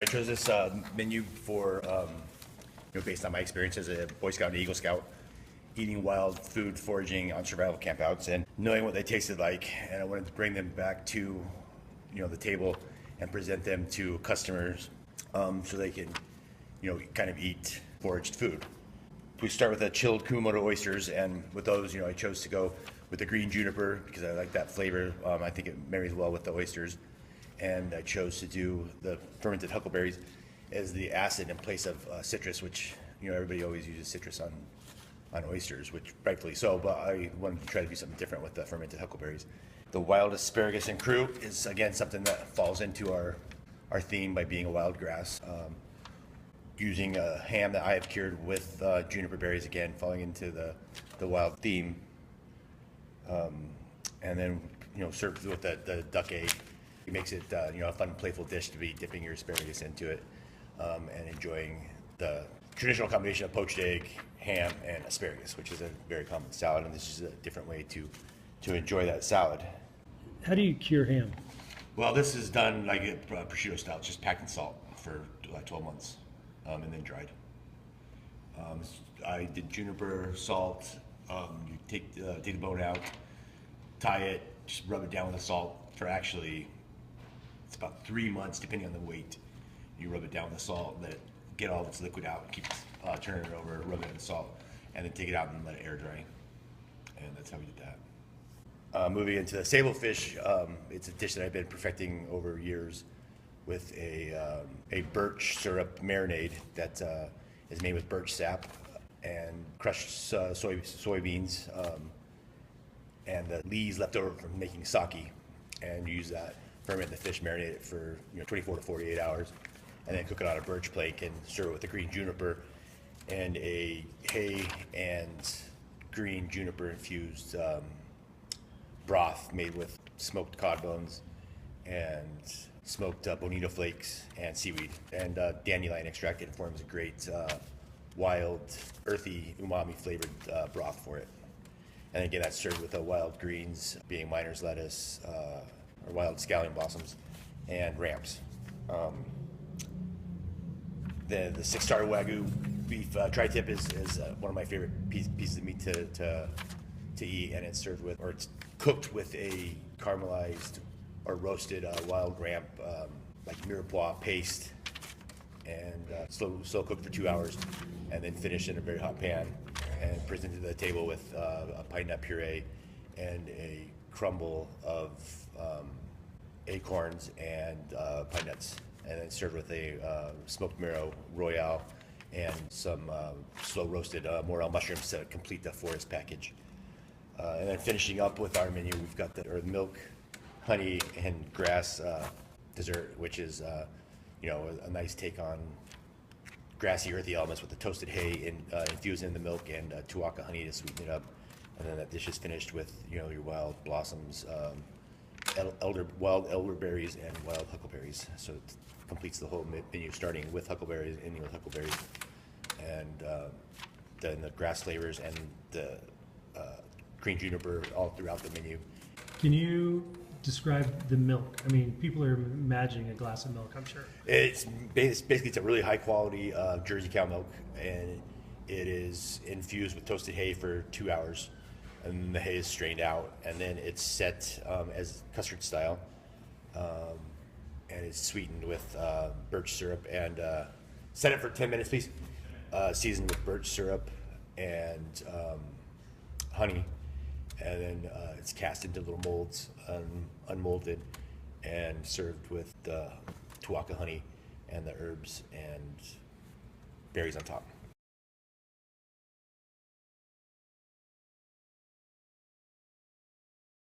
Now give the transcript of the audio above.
I chose this menu for, based on my experience as a Boy Scout and Eagle Scout, eating wild food, foraging on survival campouts, and knowing what they tasted like. And I wanted to bring them back to, the table and present them to customers so they can, kind of eat foraged food. We start with the chilled Kumamoto oysters, and with those, I chose to go with the green juniper because I like that flavor. I think it marries well with the oysters. And I chose to do the fermented huckleberries as the acid in place of citrus, which everybody always uses citrus on oysters, which rightfully so, but I wanted to try to do something different with the fermented huckleberries. The wild asparagus and crew is again something that falls into our theme by being a wild grass. Using a ham that I have cured with juniper berries, again falling into the wild theme, and then served with the duck egg. It makes it a fun, playful dish to be dipping your asparagus into it and enjoying the traditional combination of poached egg, ham, and asparagus, which is a very common salad, and this is a different way to enjoy that salad. How do you cure ham? Well, this is done like a prosciutto style, just packed in salt for like 12 months and then dried. I did juniper, salt, you take the bone out, tie it, just rub it down with the salt for actually, it's about 3 months depending on the weight. You rub it down with the salt, let it get all of its liquid out, keep turning it over, rub it in the salt, and then take it out and let it air dry. And that's how we did that. Moving into the sable fish, it's a dish that I've been perfecting over years with a birch syrup marinade that is made with birch sap and crushed soybeans and the lees left over from making sake, and use that, ferment the fish, marinate it for 24 to 48 hours, and then cook it on a birch plate and serve it with a green juniper and a hay and green juniper infused broth made with smoked cod bones and smoked bonito flakes and seaweed and dandelion extract. It forms a great wild, earthy, umami flavored broth for it. And again, that's served with wild greens, being miner's lettuce, or wild scallion blossoms, and ramps. The 6-star Wagyu beef Tritip is one of my favorite pieces of meat to eat, and it's served with, or it's cooked with a caramelized or roasted wild ramp, like mirepoix paste, and slow cooked for 2 hours, and then finished in a very hot pan, and presented to the table with a pine nut puree and a crumble of acorns and pine nuts, and then served with a smoked marrow royale and some slow roasted morel mushrooms to complete the forest package. And then finishing up with our menu, we've got the milk, honey, and grass dessert, which is a nice take on grassy, earthy elements with the toasted hay infused in the milk and tuaca honey to sweeten it up. And then that dish is finished with your wild blossoms, wild elderberries, and wild huckleberries. So it completes the whole menu, starting with huckleberries, ending with huckleberries, and then the grass flavors and the green juniper all throughout the menu. Can you describe the milk? I mean, people are imagining a glass of milk, I'm sure. It's basically a really high quality Jersey cow milk, and it is infused with toasted hay for 2 hours, and the hay is strained out, and then it's set as custard style, and it's sweetened with birch syrup, and set it for 10 minutes, please. Seasoned with birch syrup and honey, and then it's cast into little molds, unmolded, and served with the tuaca honey and the herbs and berries on top.